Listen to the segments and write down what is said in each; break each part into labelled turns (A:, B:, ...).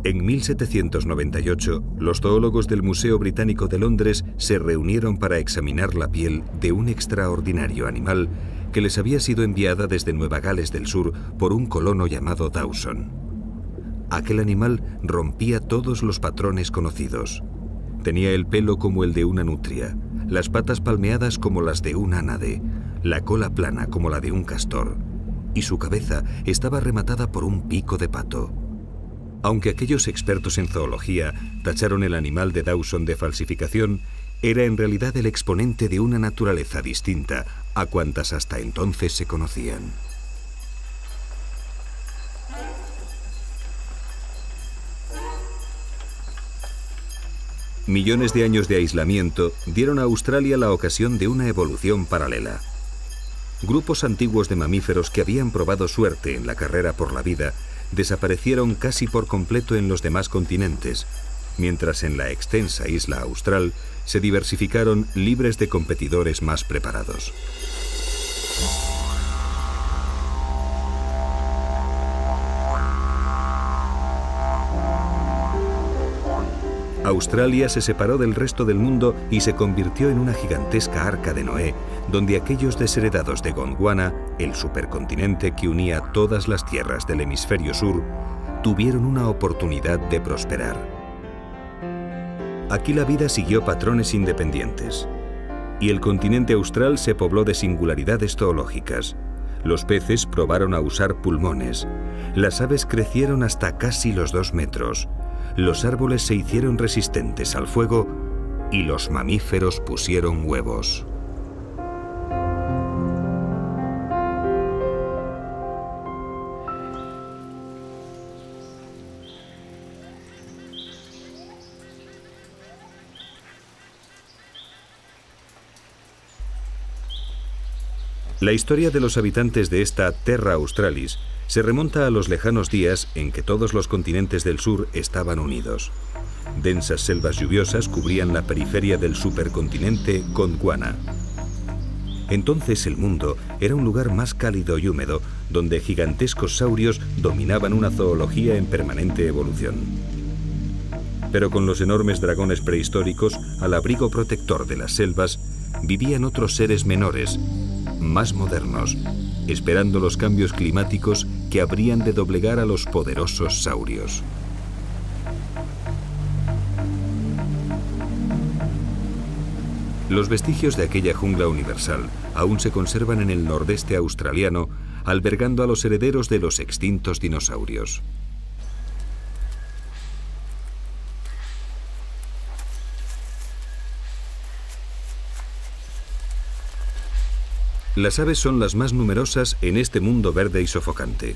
A: En 1798, los zoólogos del Museo Británico de Londres se reunieron para examinar la piel de un extraordinario animal que les había sido enviada desde Nueva Gales del Sur por un colono llamado Dawson. Aquel animal rompía todos los patrones conocidos. Tenía el pelo como el de una nutria, las patas palmeadas como las de un ánade, la cola plana como la de un castor, y su cabeza estaba rematada por un pico de pato. Aunque aquellos expertos en zoología tacharon el animal de Dawson de falsificación, era en realidad el exponente de una naturaleza distinta a cuantas hasta entonces se conocían. Millones de años de aislamiento dieron a Australia la ocasión de una evolución paralela. Grupos antiguos de mamíferos que habían probado suerte en la carrera por la vida desaparecieron casi por completo en los demás continentes, mientras en la extensa isla austral se diversificaron libres de competidores más preparados. Australia se separó del resto del mundo y se convirtió en una gigantesca arca de Noé, donde aquellos desheredados de Gondwana, el supercontinente que unía todas las tierras del hemisferio sur, tuvieron una oportunidad de prosperar. Aquí la vida siguió patrones independientes, y el continente austral se pobló de singularidades zoológicas. Los peces probaron a usar pulmones, las aves crecieron hasta casi los 2 metros, los árboles se hicieron resistentes al fuego y los mamíferos pusieron huevos. La historia de los habitantes de esta Terra Australis se remonta a los lejanos días en que todos los continentes del sur estaban unidos. Densas selvas lluviosas cubrían la periferia del supercontinente Gondwana. Entonces el mundo era un lugar más cálido y húmedo, donde gigantescos saurios dominaban una zoología en permanente evolución. Pero con los enormes dragones prehistóricos, al abrigo protector de las selvas, vivían otros seres menores, más modernos, esperando los cambios climáticos que habrían de doblegar a los poderosos saurios. Los vestigios de aquella jungla universal aún se conservan en el nordeste australiano, albergando a los herederos de los extintos dinosaurios. Las aves son las más numerosas en este mundo verde y sofocante.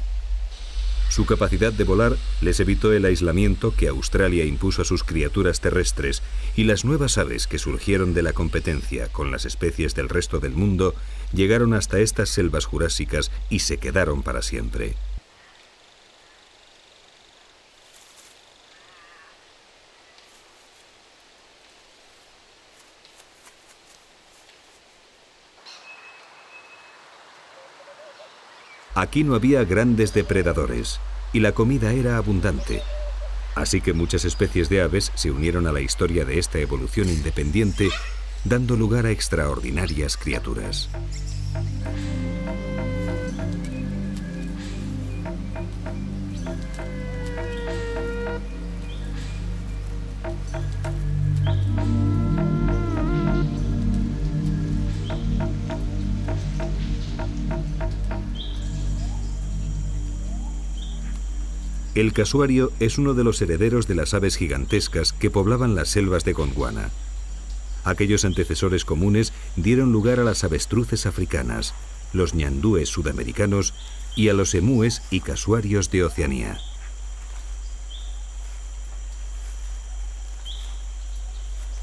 A: Su capacidad de volar les evitó el aislamiento que Australia impuso a sus criaturas terrestres, y las nuevas aves que surgieron de la competencia con las especies del resto del mundo llegaron hasta estas selvas jurásicas y se quedaron para siempre. Aquí no había grandes depredadores y la comida era abundante, así que muchas especies de aves se unieron a la historia de esta evolución independiente, dando lugar a extraordinarias criaturas. El casuario es uno de los herederos de las aves gigantescas que poblaban las selvas de Gondwana. Aquellos antecesores comunes dieron lugar a las avestruces africanas, los ñandúes sudamericanos y a los emúes y casuarios de Oceanía.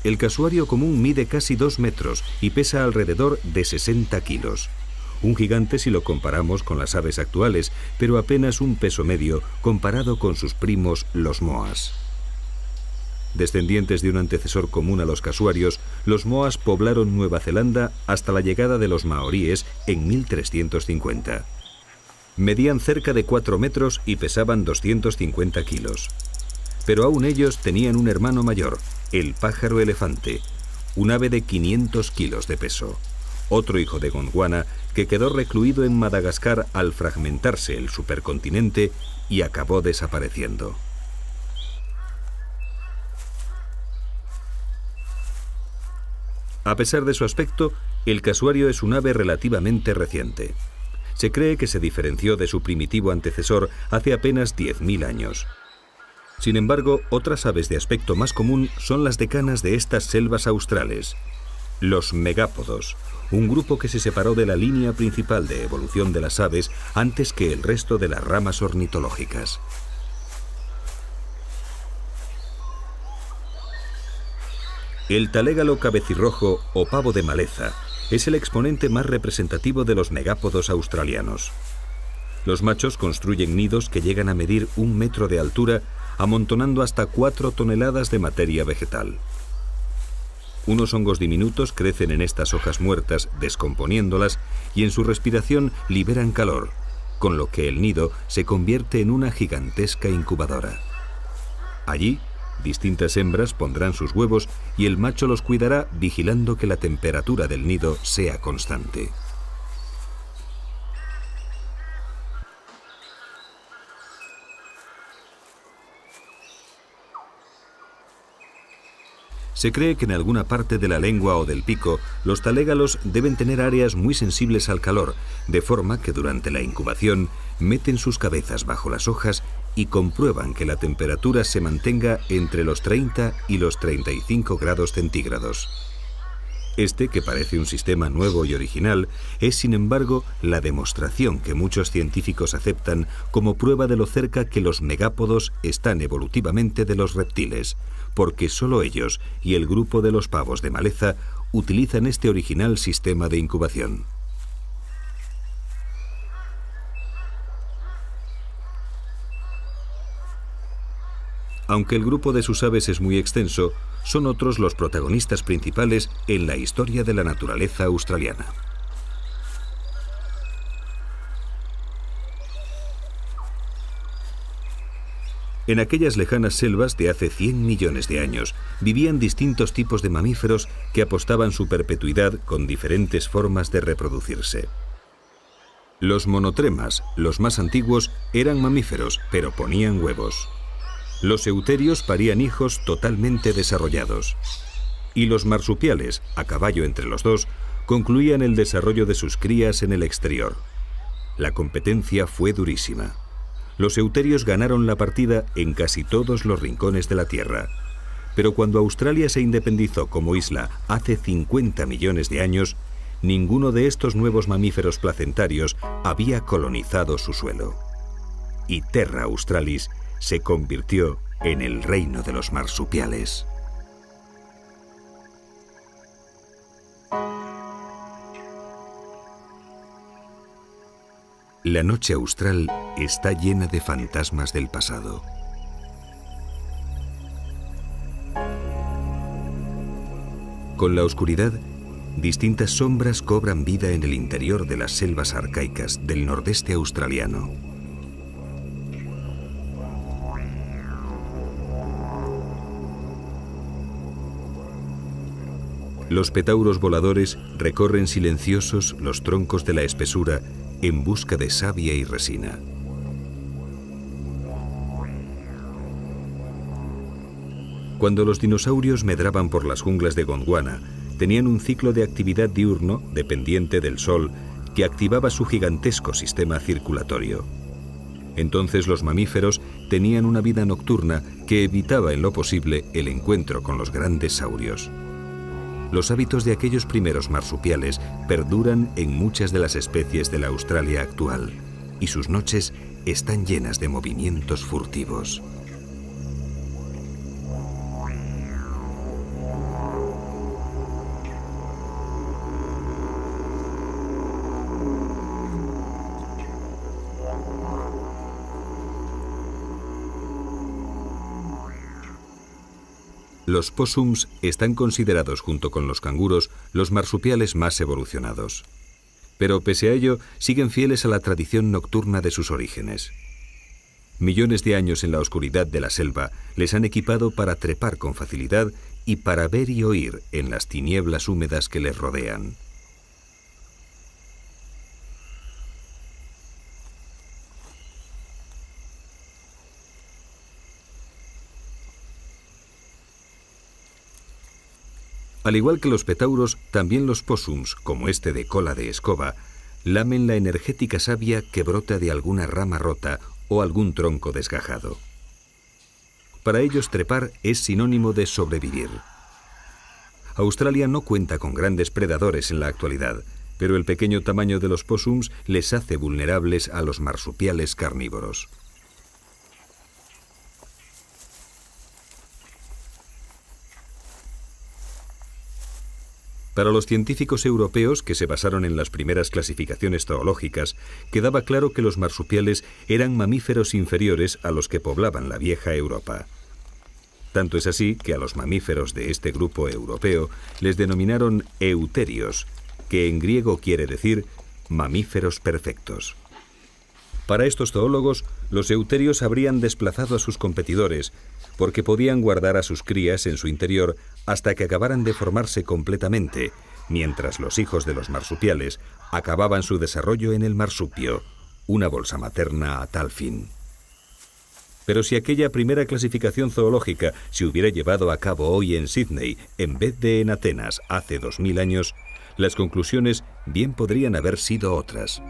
A: El casuario común mide casi 2 metros y pesa alrededor de 60 kilos. Un gigante si lo comparamos con las aves actuales, pero apenas un peso medio comparado con sus primos los moas. Descendientes de un antecesor común a los casuarios, los moas poblaron Nueva Zelanda hasta la llegada de los maoríes en 1350. Medían cerca de 4 metros y pesaban 250 kilos. Pero aún ellos tenían un hermano mayor, el pájaro elefante, un ave de 500 kilos de peso. Otro hijo de Gondwana que quedó recluido en Madagascar al fragmentarse el supercontinente y acabó desapareciendo. A pesar de su aspecto, el casuario es un ave relativamente reciente. Se cree que se diferenció de su primitivo antecesor hace apenas 10.000 años. Sin embargo, otras aves de aspecto más común son las decanas de estas selvas australes, los megápodos, un grupo que se separó de la línea principal de evolución de las aves antes que el resto de las ramas ornitológicas. El talégalo cabecirrojo o pavo de maleza es el exponente más representativo de los megápodos australianos. Los machos construyen nidos que llegan a medir 1 metro de altura, amontonando hasta 4 toneladas de materia vegetal. Unos hongos diminutos crecen en estas hojas muertas, descomponiéndolas, y en su respiración liberan calor, con lo que el nido se convierte en una gigantesca incubadora. Allí, distintas hembras pondrán sus huevos y el macho los cuidará vigilando que la temperatura del nido sea constante. Se cree que en alguna parte de la lengua o del pico, los talégalos deben tener áreas muy sensibles al calor, de forma que durante la incubación meten sus cabezas bajo las hojas y comprueban que la temperatura se mantenga entre los 30 y los 35 grados centígrados. Este, que parece un sistema nuevo y original, es sin embargo la demostración que muchos científicos aceptan como prueba de lo cerca que los megápodos están evolutivamente de los reptiles, porque solo ellos y el grupo de los pavos de maleza utilizan este original sistema de incubación. Aunque el grupo de sus aves es muy extenso, son otros los protagonistas principales en la historia de la naturaleza australiana. En aquellas lejanas selvas de hace 100 millones de años vivían distintos tipos de mamíferos que apostaban su perpetuidad con diferentes formas de reproducirse. Los monotremas, los más antiguos, eran mamíferos, pero ponían huevos. Los euterios parían hijos totalmente desarrollados. Y los marsupiales, a caballo entre los dos, concluían el desarrollo de sus crías en el exterior. La competencia fue durísima. Los euterios ganaron la partida en casi todos los rincones de la Tierra. Pero cuando Australia se independizó como isla hace 50 millones de años, ninguno de estos nuevos mamíferos placentarios había colonizado su suelo. Y Terra Australis se convirtió en el reino de los marsupiales. La noche austral está llena de fantasmas del pasado. Con la oscuridad, distintas sombras cobran vida en el interior de las selvas arcaicas del nordeste australiano. Los petauros voladores recorren silenciosos los troncos de la espesura en busca de savia y resina. Cuando los dinosaurios medraban por las junglas de Gondwana, tenían un ciclo de actividad diurno dependiente del sol que activaba su gigantesco sistema circulatorio. Entonces los mamíferos tenían una vida nocturna que evitaba en lo posible el encuentro con los grandes saurios. Los hábitos de aquellos primeros marsupiales perduran en muchas de las especies de la Australia actual, y sus noches están llenas de movimientos furtivos. Los possums están considerados junto con los canguros los marsupiales más evolucionados. Pero pese a ello, siguen fieles a la tradición nocturna de sus orígenes. Millones de años en la oscuridad de la selva les han equipado para trepar con facilidad y para ver y oír en las tinieblas húmedas que les rodean. Al igual que los petauros, también los póssums, como este de cola de escoba, lamen la energética savia que brota de alguna rama rota o algún tronco desgajado. Para ellos trepar es sinónimo de sobrevivir. Australia no cuenta con grandes predadores en la actualidad, pero el pequeño tamaño de los póssums les hace vulnerables a los marsupiales carnívoros. Para los científicos europeos que se basaron en las primeras clasificaciones zoológicas, quedaba claro que los marsupiales eran mamíferos inferiores a los que poblaban la vieja Europa. Tanto es así que a los mamíferos de este grupo europeo les denominaron euterios, que en griego quiere decir mamíferos perfectos. Para estos zoólogos, los euterios habrían desplazado a sus competidores, porque podían guardar a sus crías en su interior hasta que acabaran de formarse completamente, mientras los hijos de los marsupiales acababan su desarrollo en el marsupio, una bolsa materna a tal fin. Pero si aquella primera clasificación zoológica se hubiera llevado a cabo hoy en Sídney, en vez de en Atenas hace 2000 años, las conclusiones bien podrían haber sido otras.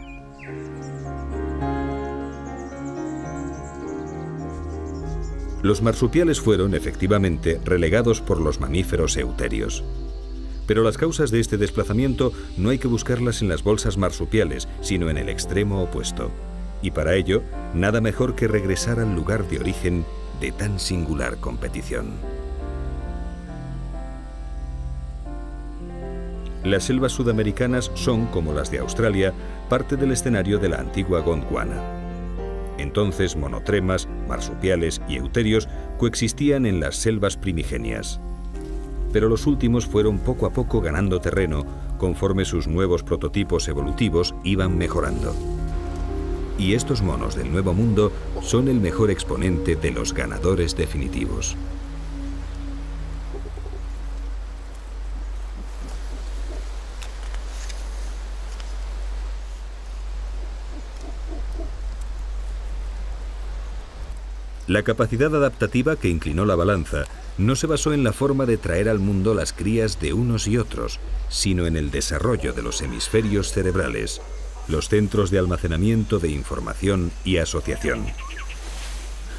A: Los marsupiales fueron, efectivamente, relegados por los mamíferos euterios. Pero las causas de este desplazamiento no hay que buscarlas en las bolsas marsupiales, sino en el extremo opuesto. Y para ello, nada mejor que regresar al lugar de origen de tan singular competición. Las selvas sudamericanas son, como las de Australia, parte del escenario de la antigua Gondwana. Entonces, monotremas, marsupiales y euterios coexistían en las selvas primigenias. Pero los últimos fueron poco a poco ganando terreno conforme sus nuevos prototipos evolutivos iban mejorando. Y estos monos del Nuevo Mundo son el mejor exponente de los ganadores definitivos. La capacidad adaptativa que inclinó la balanza no se basó en la forma de traer al mundo las crías de unos y otros, sino en el desarrollo de los hemisferios cerebrales, los centros de almacenamiento de información y asociación.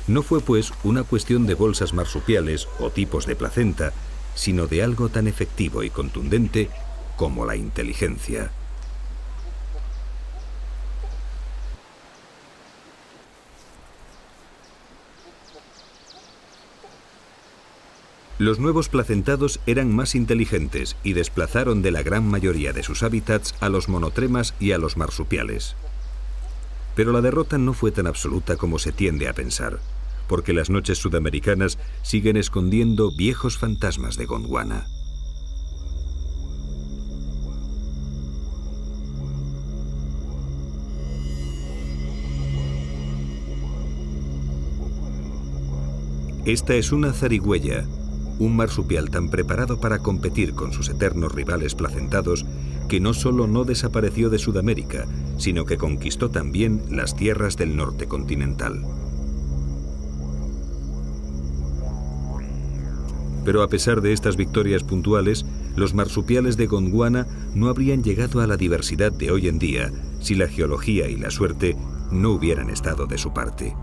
A: No fue, pues, una cuestión de bolsas marsupiales o tipos de placenta, sino de algo tan efectivo y contundente como la inteligencia. Los nuevos placentados eran más inteligentes y desplazaron de la gran mayoría de sus hábitats a los monotremas y a los marsupiales. Pero la derrota no fue tan absoluta como se tiende a pensar, porque las noches sudamericanas siguen escondiendo viejos fantasmas de Gondwana. Esta es una zarigüeya, un marsupial tan preparado para competir con sus eternos rivales placentados que no solo no desapareció de Sudamérica, sino que conquistó también las tierras del norte continental. Pero a pesar de estas victorias puntuales, los marsupiales de Gondwana no habrían llegado a la diversidad de hoy en día si la geología y la suerte no hubieran estado de su parte.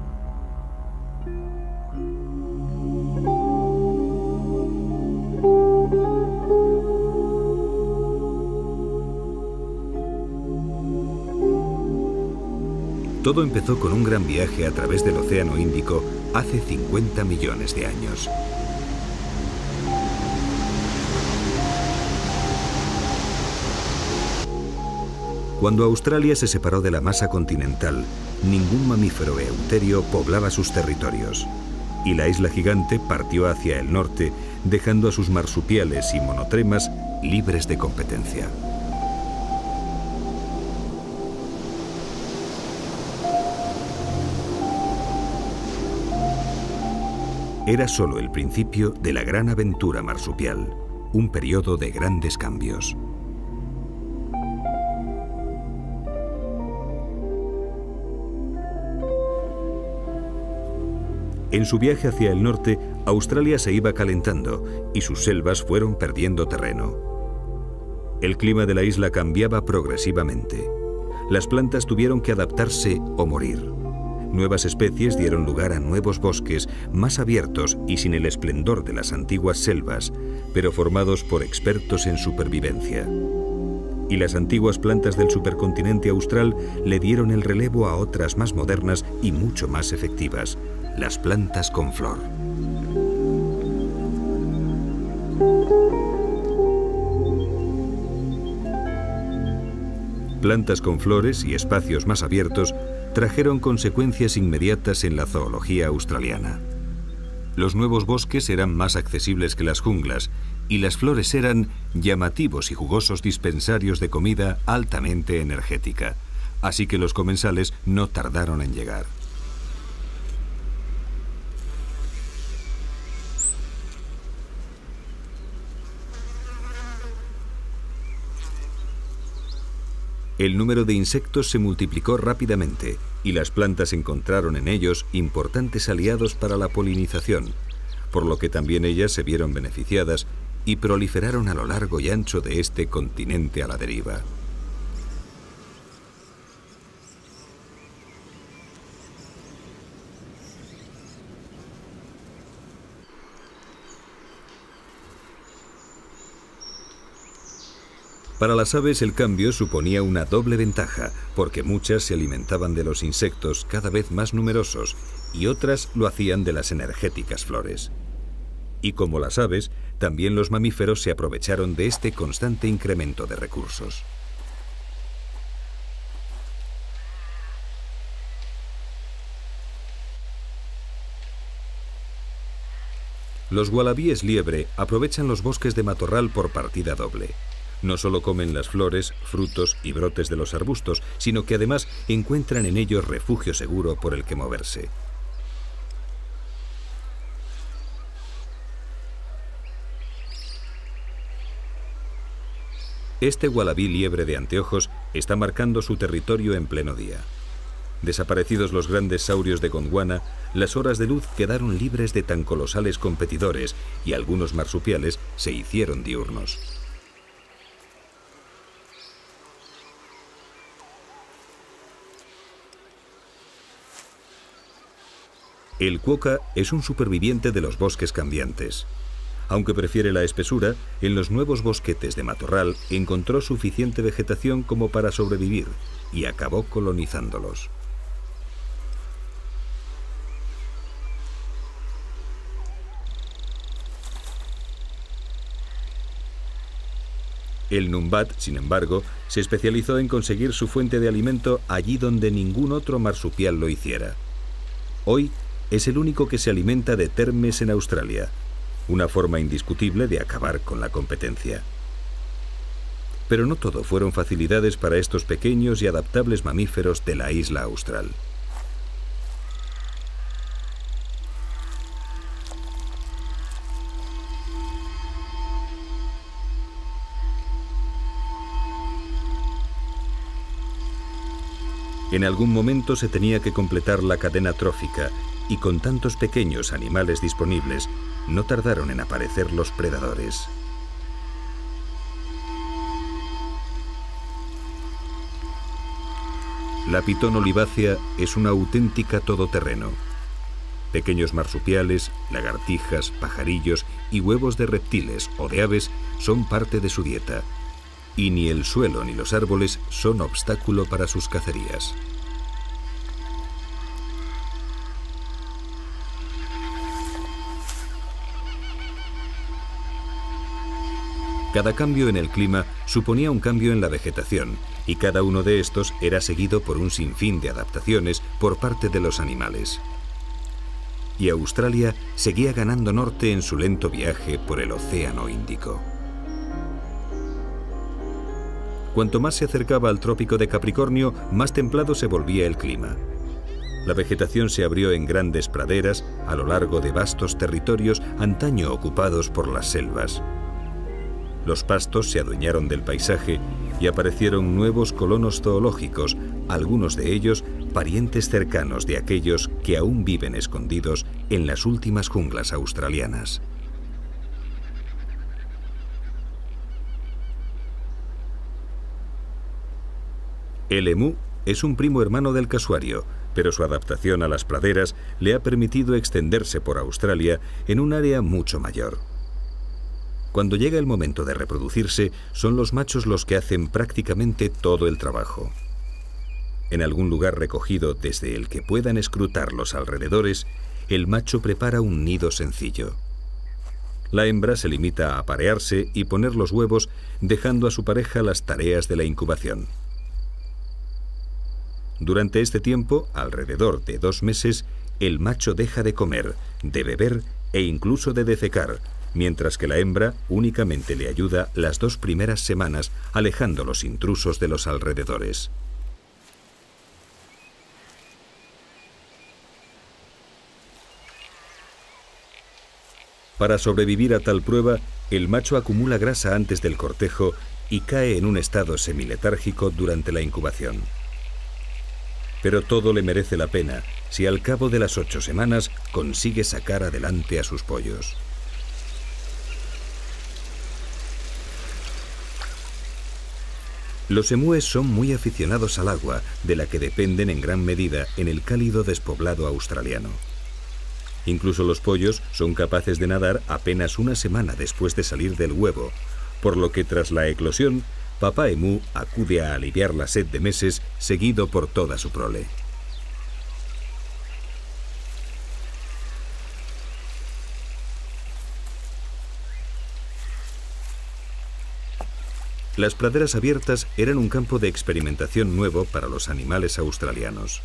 A: Todo empezó con un gran viaje a través del Océano Índico hace 50 millones de años. Cuando Australia se separó de la masa continental, ningún mamífero euterio poblaba sus territorios, y la isla gigante partió hacia el norte, dejando a sus marsupiales y monotremas libres de competencia. Era solo el principio de la gran aventura marsupial, un periodo de grandes cambios. En su viaje hacia el norte, Australia se iba calentando y sus selvas fueron perdiendo terreno. El clima de la isla cambiaba progresivamente. Las plantas tuvieron que adaptarse o morir. Nuevas especies dieron lugar a nuevos bosques más abiertos y sin el esplendor de las antiguas selvas, pero formados por expertos en supervivencia. Y las antiguas plantas del supercontinente austral le dieron el relevo a otras más modernas y mucho más efectivas, las plantas con flor. Plantas con flores y espacios más abiertos trajeron consecuencias inmediatas en la zoología australiana. Los nuevos bosques eran más accesibles que las junglas y las flores eran llamativos y jugosos dispensarios de comida altamente energética, así que los comensales no tardaron en llegar. El número de insectos se multiplicó rápidamente y las plantas encontraron en ellos importantes aliados para la polinización, por lo que también ellas se vieron beneficiadas y proliferaron a lo largo y ancho de este continente a la deriva. Para las aves el cambio suponía una doble ventaja, porque muchas se alimentaban de los insectos cada vez más numerosos y otras lo hacían de las energéticas flores. Y como las aves, también los mamíferos se aprovecharon de este constante incremento de recursos. Los ualabíes liebre aprovechan los bosques de matorral por partida doble. No solo comen las flores, frutos y brotes de los arbustos, sino que además encuentran en ellos refugio seguro por el que moverse. Este ualabí liebre de anteojos está marcando su territorio en pleno día. Desaparecidos los grandes saurios de Gondwana, las horas de luz quedaron libres de tan colosales competidores y algunos marsupiales se hicieron diurnos. El cuoca es un superviviente de los bosques cambiantes. Aunque prefiere la espesura, en los nuevos bosquetes de matorral encontró suficiente vegetación como para sobrevivir y acabó colonizándolos. El numbat, sin embargo, se especializó en conseguir su fuente de alimento allí donde ningún otro marsupial lo hiciera. Hoy es el único que se alimenta de termes en Australia, una forma indiscutible de acabar con la competencia. Pero no todo fueron facilidades para estos pequeños y adaptables mamíferos de la isla austral. En algún momento se tenía que completar la cadena trófica y con tantos pequeños animales disponibles, no tardaron en aparecer los predadores. La pitón olivácea es una auténtica todoterreno. Pequeños marsupiales, lagartijas, pajarillos y huevos de reptiles o de aves son parte de su dieta. Y ni el suelo ni los árboles son obstáculo para sus cacerías. Cada cambio en el clima suponía un cambio en la vegetación, y cada uno de estos era seguido por un sinfín de adaptaciones por parte de los animales. Y Australia seguía ganando norte en su lento viaje por el Océano Índico. Cuanto más se acercaba al trópico de Capricornio, más templado se volvía el clima. La vegetación se abrió en grandes praderas a lo largo de vastos territorios antaño ocupados por las selvas. Los pastos se adueñaron del paisaje y aparecieron nuevos colonos zoológicos, algunos de ellos parientes cercanos de aquellos que aún viven escondidos en las últimas junglas australianas. El emú es un primo hermano del casuario, pero su adaptación a las praderas le ha permitido extenderse por Australia en un área mucho mayor. Cuando llega el momento de reproducirse, son los machos los que hacen prácticamente todo el trabajo. En algún lugar recogido desde el que puedan escrutar los alrededores, el macho prepara un nido sencillo. La hembra se limita a aparearse y poner los huevos, dejando a su pareja las tareas de la incubación. Durante este tiempo, alrededor de 2 meses, el macho deja de comer, de beber e incluso de defecar, mientras que la hembra únicamente le ayuda las 2 primeras semanas, alejando los intrusos de los alrededores. Para sobrevivir a tal prueba, el macho acumula grasa antes del cortejo y cae en un estado semiletárgico durante la incubación. Pero todo le merece la pena si al cabo de las 8 semanas consigue sacar adelante a sus pollos. Los emúes son muy aficionados al agua, de la que dependen en gran medida en el cálido despoblado australiano. Incluso los pollos son capaces de nadar apenas 1 semana después de salir del huevo, por lo que tras la eclosión, papá emú acude a aliviar la sed de meses, seguido por toda su prole. Las praderas abiertas eran un campo de experimentación nuevo para los animales australianos.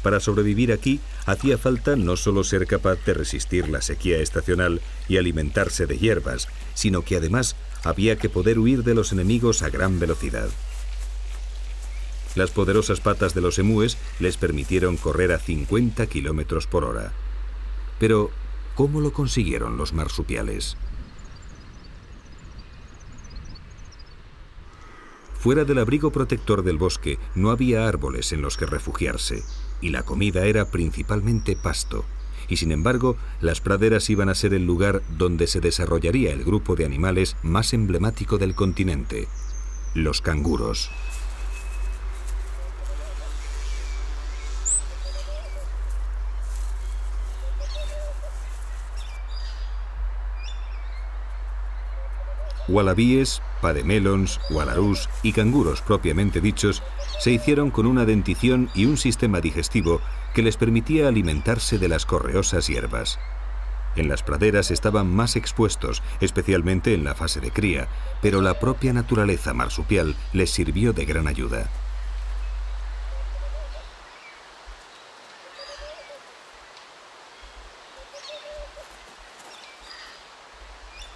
A: Para sobrevivir aquí, hacía falta no solo ser capaz de resistir la sequía estacional y alimentarse de hierbas, sino que además había que poder huir de los enemigos a gran velocidad. Las poderosas patas de los emúes les permitieron correr a 50 kilómetros por hora. Pero, ¿cómo lo consiguieron los marsupiales? Fuera del abrigo protector del bosque no había árboles en los que refugiarse, y la comida era principalmente pasto. Y sin embargo, las praderas iban a ser el lugar donde se desarrollaría el grupo de animales más emblemático del continente, los canguros. Wallabies, pademelons, wallarus y canguros propiamente dichos se hicieron con una dentición y un sistema digestivo que les permitía alimentarse de las correosas hierbas. En las praderas estaban más expuestos, especialmente en la fase de cría, pero la propia naturaleza marsupial les sirvió de gran ayuda.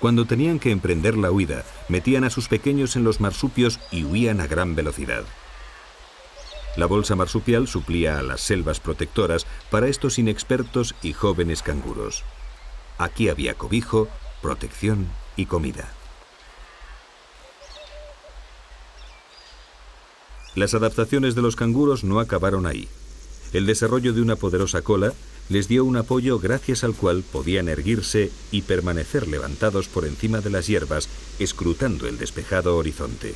A: Cuando tenían que emprender la huida, metían a sus pequeños en los marsupios y huían a gran velocidad. La bolsa marsupial suplía a las selvas protectoras para estos inexpertos y jóvenes canguros. Aquí había cobijo, protección y comida. Las adaptaciones de los canguros no acabaron ahí. El desarrollo de una poderosa cola les dio un apoyo gracias al cual podían erguirse y permanecer levantados por encima de las hierbas, escrutando el despejado horizonte.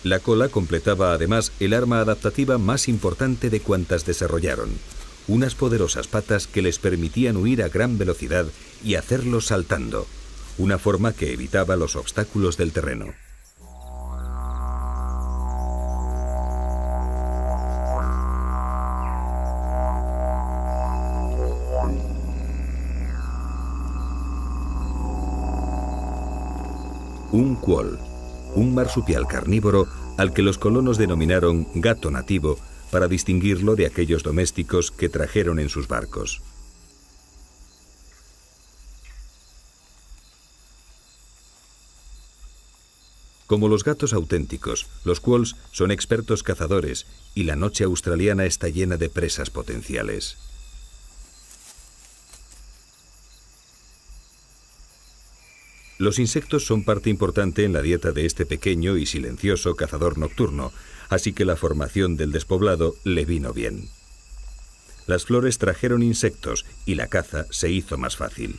A: La cola completaba además el arma adaptativa más importante de cuantas desarrollaron, unas poderosas patas que les permitían huir a gran velocidad y hacerlo saltando, una forma que evitaba los obstáculos del terreno. Un cuol, un marsupial carnívoro al que los colonos denominaron gato nativo para distinguirlo de aquellos domésticos que trajeron en sus barcos. Como los gatos auténticos, los quolls son expertos cazadores y la noche australiana está llena de presas potenciales. Los insectos son parte importante en la dieta de este pequeño y silencioso cazador nocturno, así que la formación del despoblado le vino bien. Las flores trajeron insectos y la caza se hizo más fácil.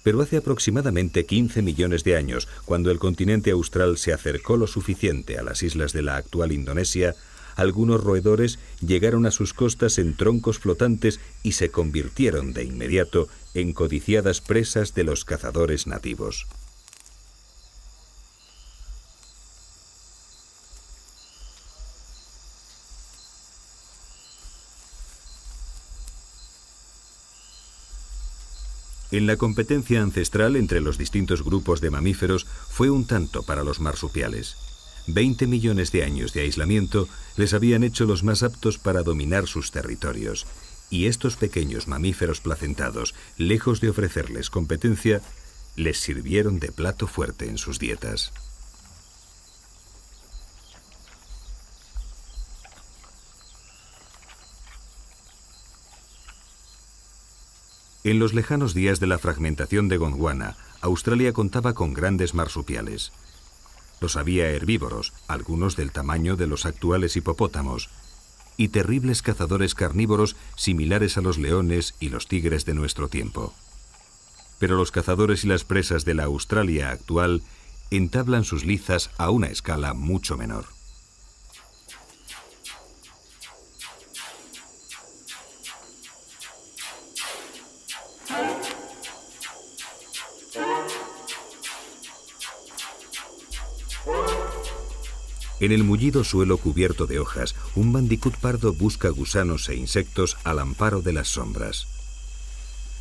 A: Pero hace aproximadamente 15 millones de años, cuando el continente austral se acercó lo suficiente a las islas de la actual Indonesia, algunos roedores llegaron a sus costas en troncos flotantes y se convirtieron de inmediato en codiciadas presas de los cazadores nativos. En la competencia ancestral entre los distintos grupos de mamíferos fue un tanto para los marsupiales. 20 millones de años de aislamiento les habían hecho los más aptos para dominar sus territorios, y estos pequeños mamíferos placentados, lejos de ofrecerles competencia, les sirvieron de plato fuerte en sus dietas. En los lejanos días de la fragmentación de Gondwana, Australia contaba con grandes marsupiales. Los había herbívoros, algunos del tamaño de los actuales hipopótamos, y terribles cazadores carnívoros similares a los leones y los tigres de nuestro tiempo. Pero los cazadores y las presas de la Australia actual entablan sus lizas a una escala mucho menor. En el mullido suelo cubierto de hojas, un bandicoot pardo busca gusanos e insectos al amparo de las sombras.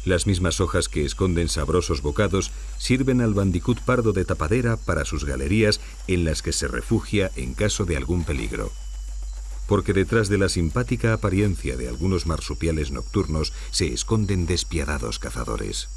A: Las mismas hojas que esconden sabrosos bocados sirven al bandicoot pardo de tapadera para sus galerías en las que se refugia en caso de algún peligro. Porque detrás de la simpática apariencia de algunos marsupiales nocturnos se esconden despiadados cazadores.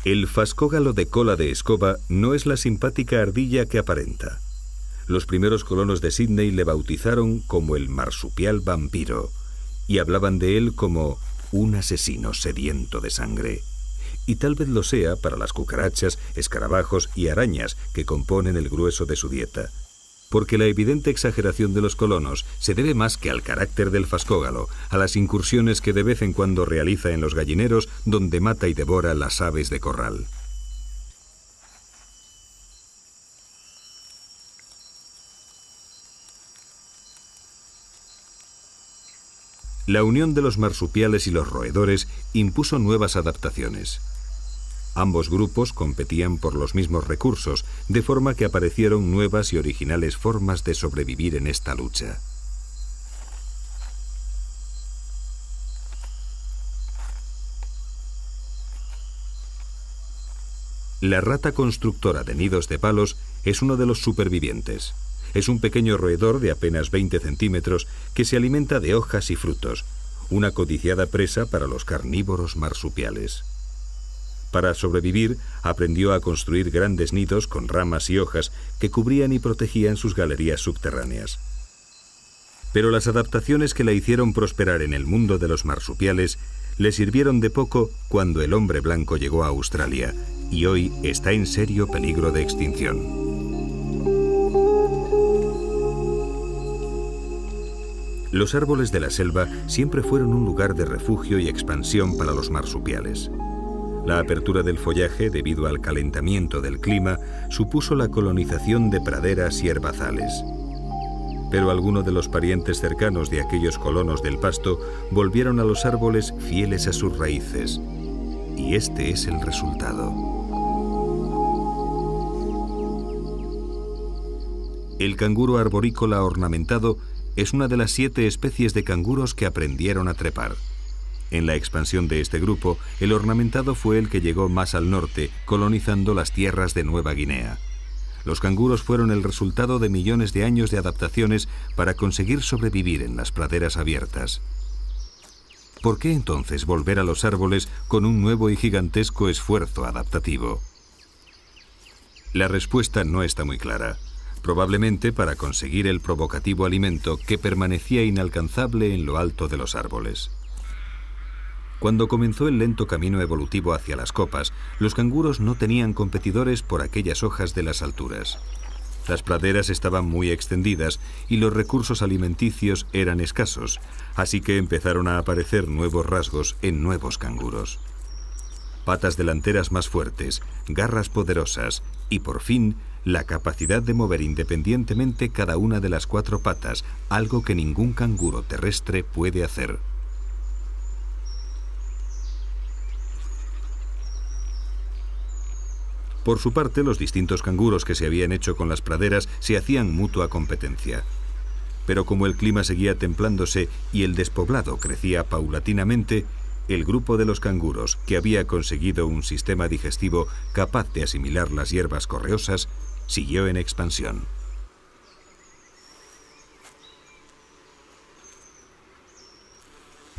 A: El fascógalo de cola de escoba no es la simpática ardilla que aparenta. Los primeros colonos de Sídney le bautizaron como el marsupial vampiro y hablaban de él como un asesino sediento de sangre. Y tal vez lo sea para las cucarachas, escarabajos y arañas que componen el grueso de su dieta. Porque la evidente exageración de los colonos se debe más que al carácter del fascógalo, a las incursiones que de vez en cuando realiza en los gallineros donde mata y devora las aves de corral. La unión de los marsupiales y los roedores impuso nuevas adaptaciones. Ambos grupos competían por los mismos recursos, de forma que aparecieron nuevas y originales formas de sobrevivir en esta lucha. La rata constructora de nidos de palos es uno de los supervivientes. Es un pequeño roedor de apenas 20 centímetros que se alimenta de hojas y frutos, una codiciada presa para los carnívoros marsupiales. Para sobrevivir, aprendió a construir grandes nidos con ramas y hojas que cubrían y protegían sus galerías subterráneas. Pero las adaptaciones que la hicieron prosperar en el mundo de los marsupiales le sirvieron de poco cuando el hombre blanco llegó a Australia y hoy está en serio peligro de extinción. Los árboles de la selva siempre fueron un lugar de refugio y expansión para los marsupiales. La apertura del follaje, debido al calentamiento del clima, supuso la colonización de praderas y herbazales. Pero algunos de los parientes cercanos de aquellos colonos del pasto volvieron a los árboles fieles a sus raíces. Y este es el resultado. El canguro arborícola ornamentado es una de las 7 especies de canguros que aprendieron a trepar. En la expansión de este grupo, el ornamentado fue el que llegó más al norte, colonizando las tierras de Nueva Guinea. Los canguros fueron el resultado de millones de años de adaptaciones para conseguir sobrevivir en las praderas abiertas. ¿Por qué entonces volver a los árboles con un nuevo y gigantesco esfuerzo adaptativo? La respuesta no está muy clara. Probablemente para conseguir el provocativo alimento que permanecía inalcanzable en lo alto de los árboles. Cuando comenzó el lento camino evolutivo hacia las copas, los canguros no tenían competidores por aquellas hojas de las alturas. Las praderas estaban muy extendidas y los recursos alimenticios eran escasos, así que empezaron a aparecer nuevos rasgos en nuevos canguros. Patas delanteras más fuertes, garras poderosas y, por fin, la capacidad de mover independientemente cada una de las 4 patas, algo que ningún canguro terrestre puede hacer. Por su parte, los distintos canguros que se habían hecho con las praderas se hacían mutua competencia. Pero como el clima seguía templándose y el despoblado crecía paulatinamente, el grupo de los canguros, que había conseguido un sistema digestivo capaz de asimilar las hierbas correosas, siguió en expansión.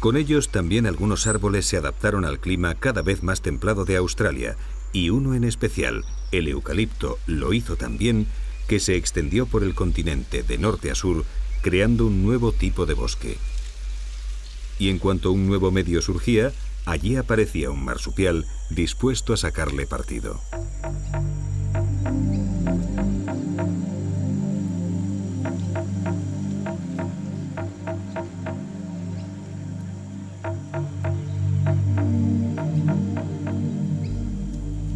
A: Con ellos también algunos árboles se adaptaron al clima cada vez más templado de Australia, y uno en especial, el eucalipto, lo hizo también, que se extendió por el continente de norte a sur, creando un nuevo tipo de bosque. Y en cuanto un nuevo medio surgía, allí aparecía un marsupial dispuesto a sacarle partido.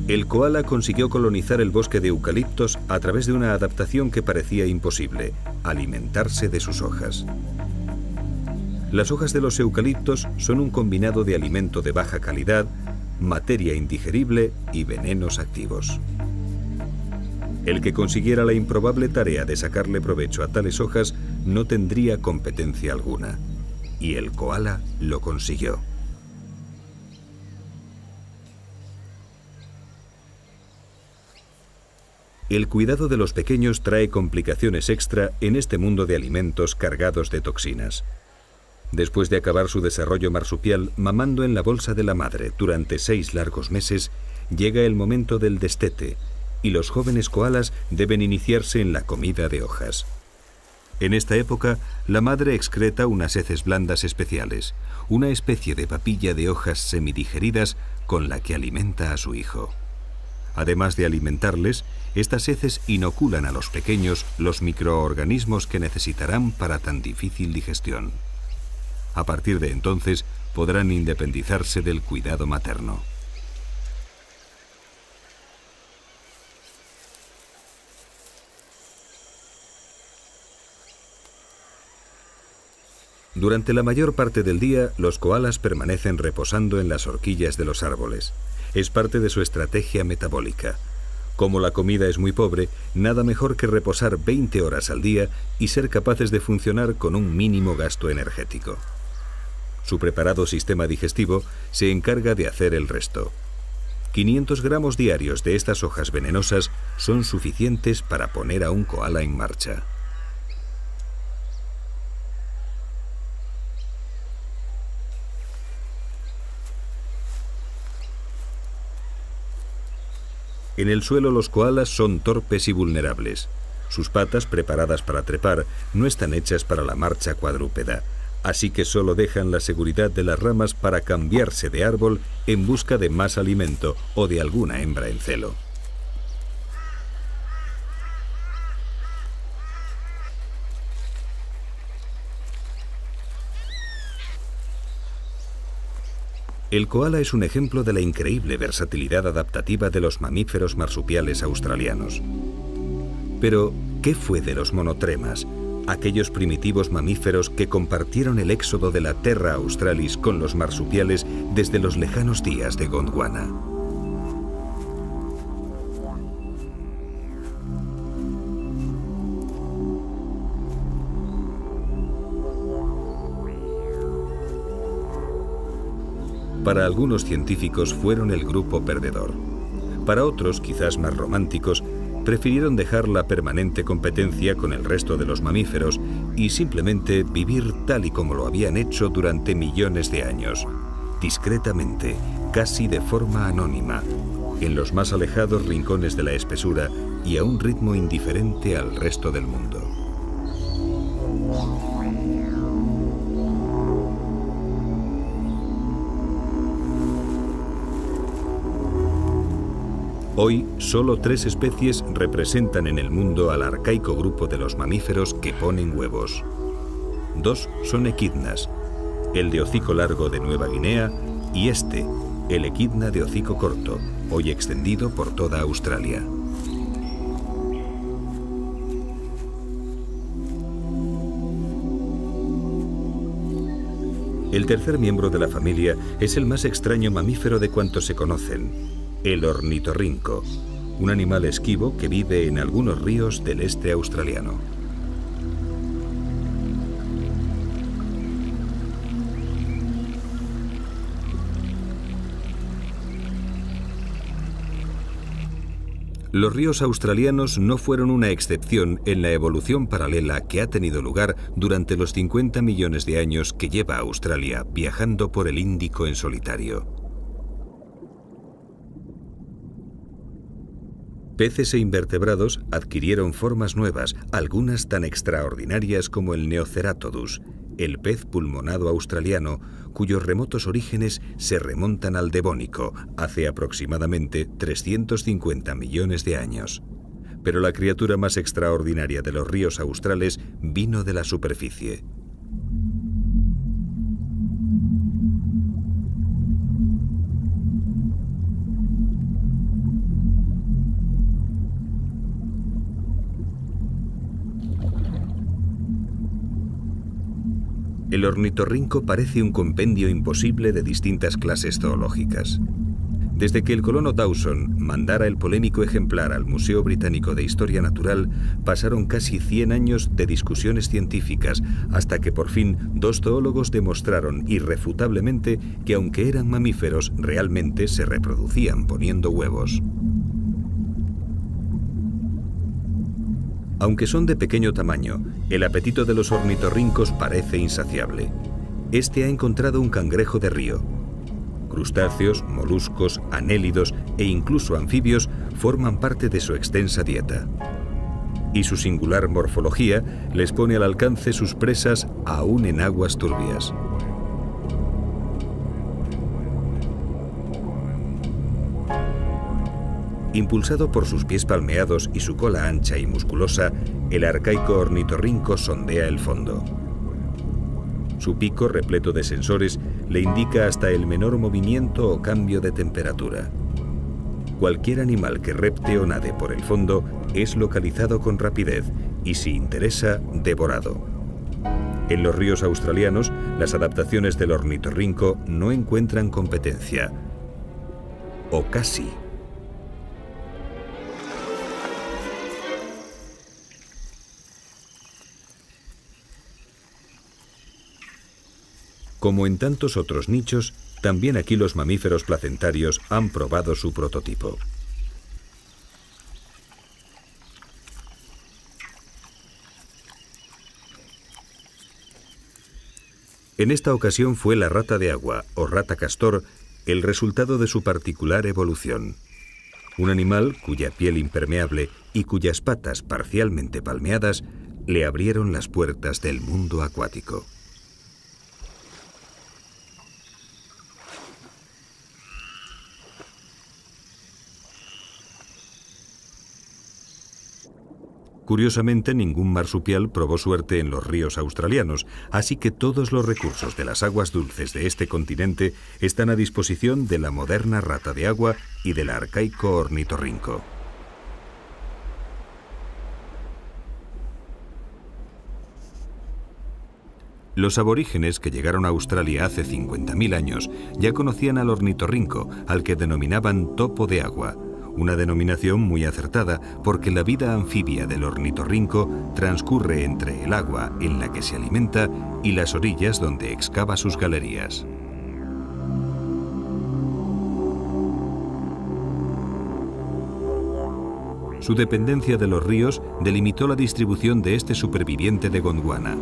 A: El koala consiguió colonizar el bosque de eucaliptos a través de una adaptación que parecía imposible: alimentarse de sus hojas. Las hojas de los eucaliptos son un combinado de alimento de baja calidad, materia indigerible y venenos activos. El que consiguiera la improbable tarea de sacarle provecho a tales hojas no tendría competencia alguna. Y el koala lo consiguió. El cuidado de los pequeños trae complicaciones extra en este mundo de alimentos cargados de toxinas. Después de acabar su desarrollo marsupial mamando en la bolsa de la madre durante 6 largos meses, llega el momento del destete, y los jóvenes koalas deben iniciarse en la comida de hojas. En esta época, la madre excreta unas heces blandas especiales, una especie de papilla de hojas semidigeridas con la que alimenta a su hijo. Además de alimentarles, estas heces inoculan a los pequeños los microorganismos que necesitarán para tan difícil digestión. A partir de entonces, podrán independizarse del cuidado materno. Durante la mayor parte del día, los koalas permanecen reposando en las horquillas de los árboles. Es parte de su estrategia metabólica. Como la comida es muy pobre, nada mejor que reposar 20 horas al día y ser capaces de funcionar con un mínimo gasto energético. Su preparado sistema digestivo se encarga de hacer el resto. 500 gramos diarios de estas hojas venenosas son suficientes para poner a un koala en marcha. En el suelo los koalas son torpes y vulnerables. Sus patas, preparadas para trepar, no están hechas para la marcha cuadrúpeda, así que solo dejan la seguridad de las ramas para cambiarse de árbol en busca de más alimento o de alguna hembra en celo. El koala es un ejemplo de la increíble versatilidad adaptativa de los mamíferos marsupiales australianos. Pero, ¿qué fue de los monotremas, aquellos primitivos mamíferos que compartieron el éxodo de la Terra Australis con los marsupiales desde los lejanos días de Gondwana? Para algunos científicos fueron el grupo perdedor. Para otros, quizás más románticos, prefirieron dejar la permanente competencia con el resto de los mamíferos y simplemente vivir tal y como lo habían hecho durante millones de años, discretamente, casi de forma anónima, en los más alejados rincones de la espesura y a un ritmo indiferente al resto del mundo. Hoy, solo 3 especies representan en el mundo al arcaico grupo de los mamíferos que ponen huevos. 2 son equidnas, el de hocico largo de Nueva Guinea y el equidna de hocico corto, hoy extendido por toda Australia. El tercer miembro de la familia es el más extraño mamífero de cuantos se conocen, el ornitorrinco, un animal esquivo que vive en algunos ríos del este australiano. Los ríos australianos no fueron una excepción en la evolución paralela que ha tenido lugar durante los 50 millones de años que lleva Australia viajando por el Índico en solitario. Peces e invertebrados adquirieron formas nuevas, algunas tan extraordinarias como el Neoceratodus, el pez pulmonado australiano, cuyos remotos orígenes se remontan al Devónico, hace aproximadamente 350 millones de años. Pero la criatura más extraordinaria de los ríos australes vino de la superficie. El ornitorrinco parece un compendio imposible de distintas clases zoológicas. Desde que el colono Dawson mandara el polémico ejemplar al Museo Británico de Historia Natural, pasaron casi 100 años de discusiones científicas, hasta que por fin 2 zoólogos demostraron irrefutablemente que aunque eran mamíferos, realmente se reproducían poniendo huevos. Aunque son de pequeño tamaño, el apetito de los ornitorrincos parece insaciable. Este ha encontrado un cangrejo de río. Crustáceos, moluscos, anélidos e incluso anfibios forman parte de su extensa dieta. Y su singular morfología les pone al alcance sus presas aún en aguas turbias. Impulsado por sus pies palmeados y su cola ancha y musculosa, el arcaico ornitorrinco sondea el fondo. Su pico, repleto de sensores, le indica hasta el menor movimiento o cambio de temperatura. Cualquier animal que repte o nade por el fondo es localizado con rapidez y, si interesa, devorado. En los ríos australianos, las adaptaciones del ornitorrinco no encuentran competencia. O casi. Como en tantos otros nichos, también aquí los mamíferos placentarios han probado su prototipo. En esta ocasión fue la rata de agua, o rata castor, el resultado de su particular evolución. Un animal cuya piel impermeable y cuyas patas parcialmente palmeadas le abrieron las puertas del mundo acuático. Curiosamente, ningún marsupial probó suerte en los ríos australianos, así que todos los recursos de las aguas dulces de este continente están a disposición de la moderna rata de agua y del arcaico ornitorrinco. Los aborígenes que llegaron a Australia hace 50.000 años ya conocían al ornitorrinco, al que denominaban topo de agua. Una denominación muy acertada porque la vida anfibia del ornitorrinco transcurre entre el agua en la que se alimenta y las orillas donde excava sus galerías. Su dependencia de los ríos delimitó la distribución de este superviviente de Gondwana,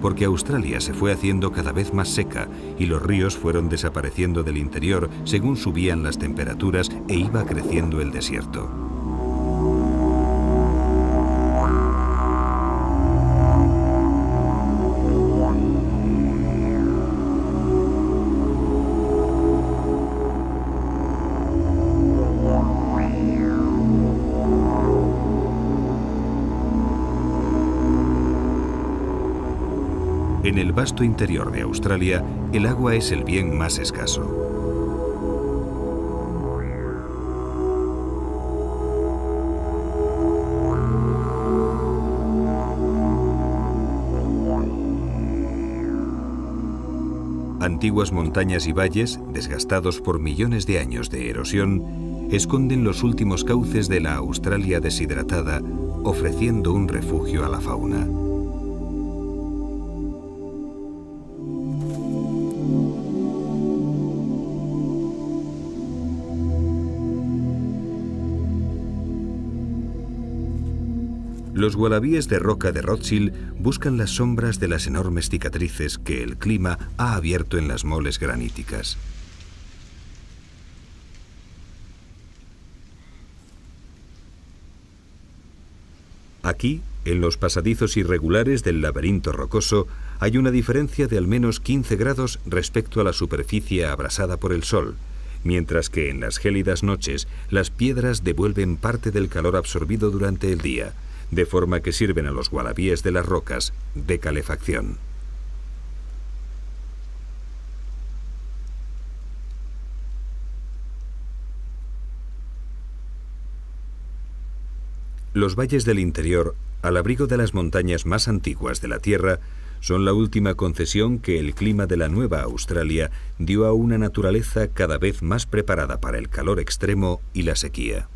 A: porque Australia se fue haciendo cada vez más seca y los ríos fueron desapareciendo del interior según subían las temperaturas e iba creciendo el desierto. En el vasto interior de Australia, el agua es el bien más escaso. Antiguas montañas y valles, desgastados por millones de años de erosión, esconden los últimos cauces de la Australia deshidratada, ofreciendo un refugio a la fauna. Los wallabies de roca de Rothschild buscan las sombras de las enormes cicatrices que el clima ha abierto en las moles graníticas. Aquí, en los pasadizos irregulares del laberinto rocoso, hay una diferencia de al menos 15 grados respecto a la superficie abrasada por el sol, mientras que en las gélidas noches las piedras devuelven parte del calor absorbido durante el día, de forma que sirven a los wallabies de las rocas de calefacción. Los valles del interior, al abrigo de las montañas más antiguas de la Tierra, son la última concesión que el clima de la Nueva Australia dio a una naturaleza cada vez más preparada para el calor extremo y la sequía.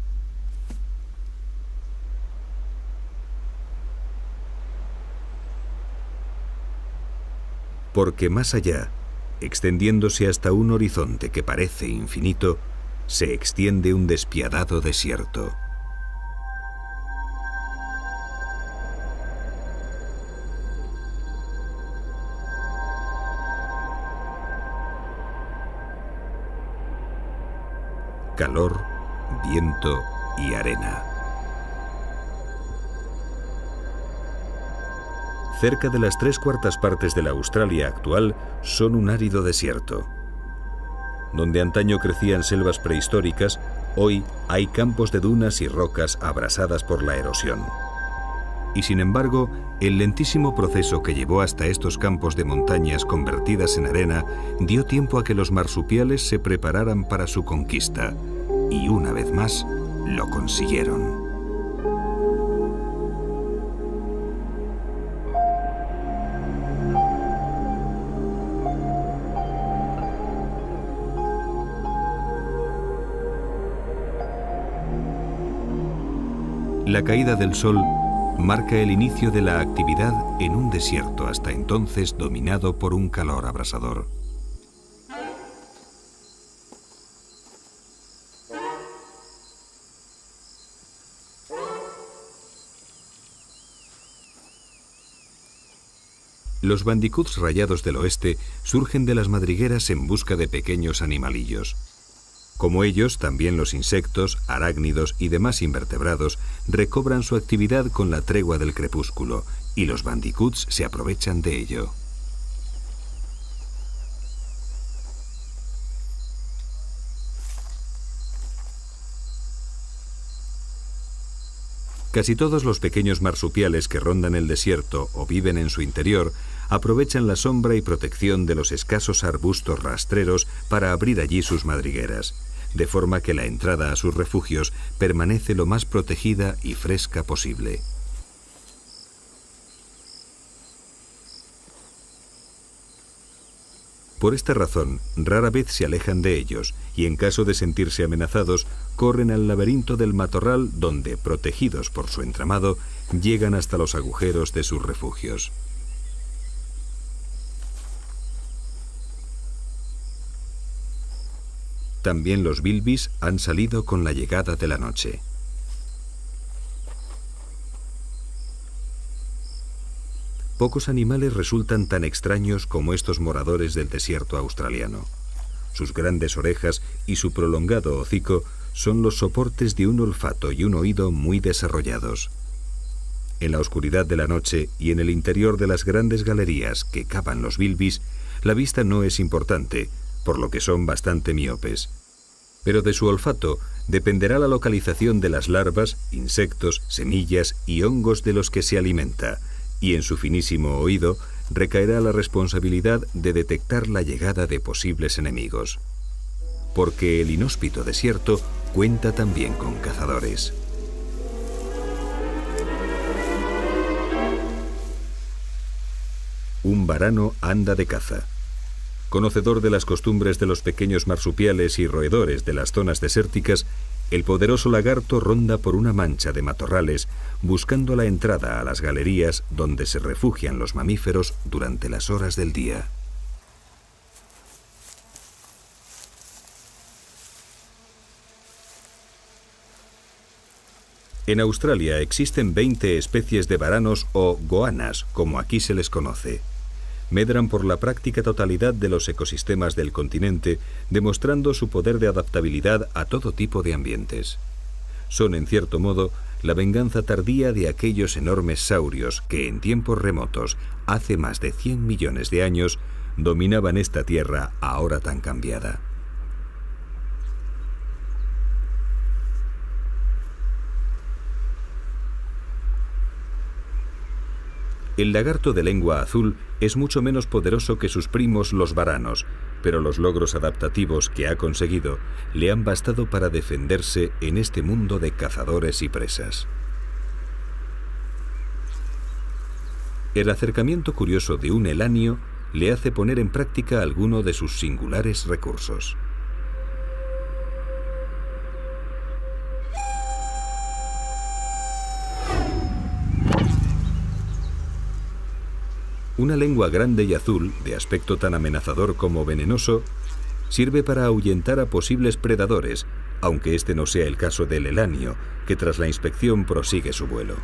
A: Porque más allá, extendiéndose hasta un horizonte que parece infinito, se extiende un despiadado desierto. Calor, viento y arena. Cerca de las 3/4 partes de la Australia actual son un árido desierto. Donde antaño crecían selvas prehistóricas, hoy hay campos de dunas y rocas abrasadas por la erosión. Y sin embargo, el lentísimo proceso que llevó hasta estos campos de montañas convertidas en arena dio tiempo a que los marsupiales se prepararan para su conquista. Y una vez más, lo consiguieron. La caída del sol marca el inicio de la actividad en un desierto hasta entonces dominado por un calor abrasador. Los bandicoots rayados del oeste surgen de las madrigueras en busca de pequeños animalillos. Como ellos, también los insectos, arácnidos y demás invertebrados recobran su actividad con la tregua del crepúsculo, y los bandicoots se aprovechan de ello. Casi todos los pequeños marsupiales que rondan el desierto o viven en su interior aprovechan la sombra y protección de los escasos arbustos rastreros para abrir allí sus madrigueras, de forma que la entrada a sus refugios permanece lo más protegida y fresca posible. Por esta razón, rara vez se alejan de ellos y en caso de sentirse amenazados, corren al laberinto del matorral donde, protegidos por su entramado, llegan hasta los agujeros de sus refugios. También los bilbis han salido con la llegada de la noche. pocos animales resultan tan extraños como estos moradores del desierto australiano. Sus grandes orejas y su prolongado hocico son los soportes de un olfato y un oído muy desarrollados. En la oscuridad de la noche y en el interior de las grandes galerías que cavan los bilbis, la vista no es importante, por lo que son bastante miopes. Pero de su olfato dependerá la localización de las larvas, insectos, semillas y hongos de los que se alimenta, y en su finísimo oído recaerá la responsabilidad de detectar la llegada de posibles enemigos. Porque el inhóspito desierto cuenta también con cazadores. Un varano anda de caza. Conocedor de las costumbres de los pequeños marsupiales y roedores de las zonas desérticas, el poderoso lagarto ronda por una mancha de matorrales buscando la entrada a las galerías donde se refugian los mamíferos durante las horas del día. En Australia existen 20 especies de varanos o goanas, como aquí se les conoce. Medran por la práctica totalidad de los ecosistemas del continente, demostrando su poder de adaptabilidad a todo tipo de ambientes. Son, en cierto modo, la venganza tardía de aquellos enormes saurios que en tiempos remotos, hace más de 100 millones de años, dominaban esta tierra ahora tan cambiada. El lagarto de lengua azul es mucho menos poderoso que sus primos los varanos, pero los logros adaptativos que ha conseguido le han bastado para defenderse en este mundo de cazadores y presas. El acercamiento curioso de un elanio le hace poner en práctica alguno de sus singulares recursos. Una lengua grande y azul, de aspecto tan amenazador como venenoso, sirve para ahuyentar a posibles predadores, aunque este no sea el caso del elanio, que tras la inspección prosigue su vuelo.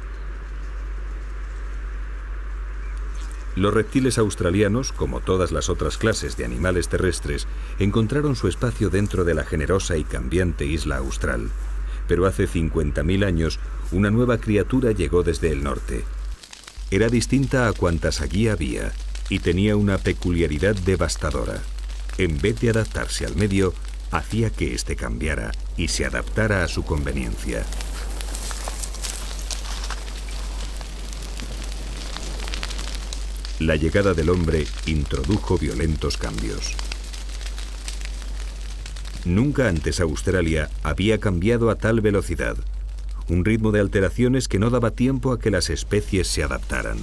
A: Los reptiles australianos, como todas las otras clases de animales terrestres, encontraron su espacio dentro de la generosa y cambiante isla austral. Pero hace 50.000 años, una nueva criatura llegó desde el norte. Era distinta a cuantas allí había y tenía una peculiaridad devastadora. En vez de adaptarse al medio, hacía que éste cambiara y se adaptara a su conveniencia. La llegada del hombre introdujo violentos cambios. Nunca antes Australia había cambiado a tal velocidad. Un ritmo de alteraciones que no daba tiempo a que las especies se adaptaran.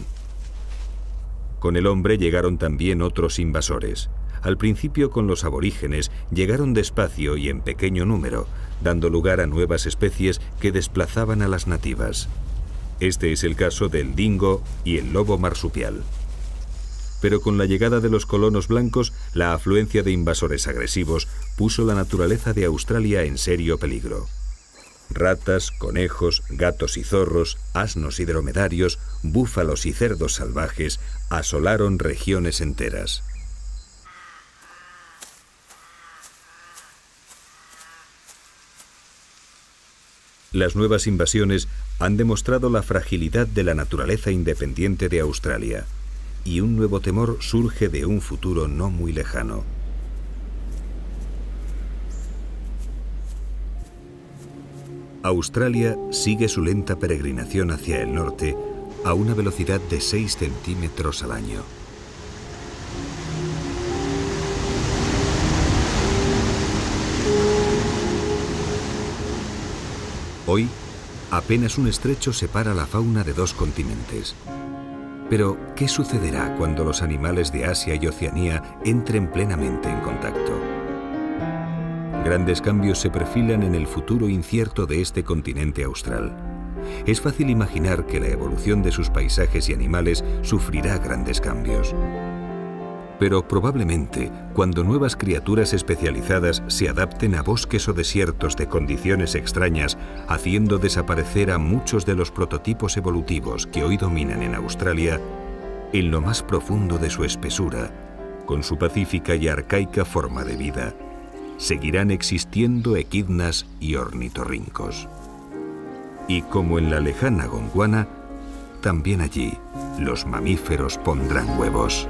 A: Con el hombre llegaron también otros invasores. Al principio con los aborígenes llegaron despacio y en pequeño número, dando lugar a nuevas especies que desplazaban a las nativas. Este es el caso del dingo y el lobo marsupial. Pero con la llegada de los colonos blancos, la afluencia de invasores agresivos puso la naturaleza de Australia en serio peligro. Ratas, conejos, gatos y zorros, asnos y dromedarios, búfalos y cerdos salvajes asolaron regiones enteras. Las nuevas invasiones han demostrado la fragilidad de la naturaleza independiente de Australia, y un nuevo temor surge de un futuro no muy lejano. Australia sigue su lenta peregrinación hacia el norte a una velocidad de 6 centímetros al año. Hoy, apenas un estrecho separa la fauna de dos continentes. Pero, ¿qué sucederá cuando los animales de Asia y Oceanía entren plenamente en contacto? Grandes cambios se perfilan en el futuro incierto de este continente austral. Es fácil imaginar que la evolución de sus paisajes y animales sufrirá grandes cambios. Pero probablemente, cuando nuevas criaturas especializadas se adapten a bosques o desiertos de condiciones extrañas, haciendo desaparecer a muchos de los prototipos evolutivos que hoy dominan en Australia, en lo más profundo de su espesura, con su pacífica y arcaica forma de vida, seguirán existiendo equidnas y ornitorrincos. Y como en la lejana Gondwana, también allí los mamíferos pondrán huevos.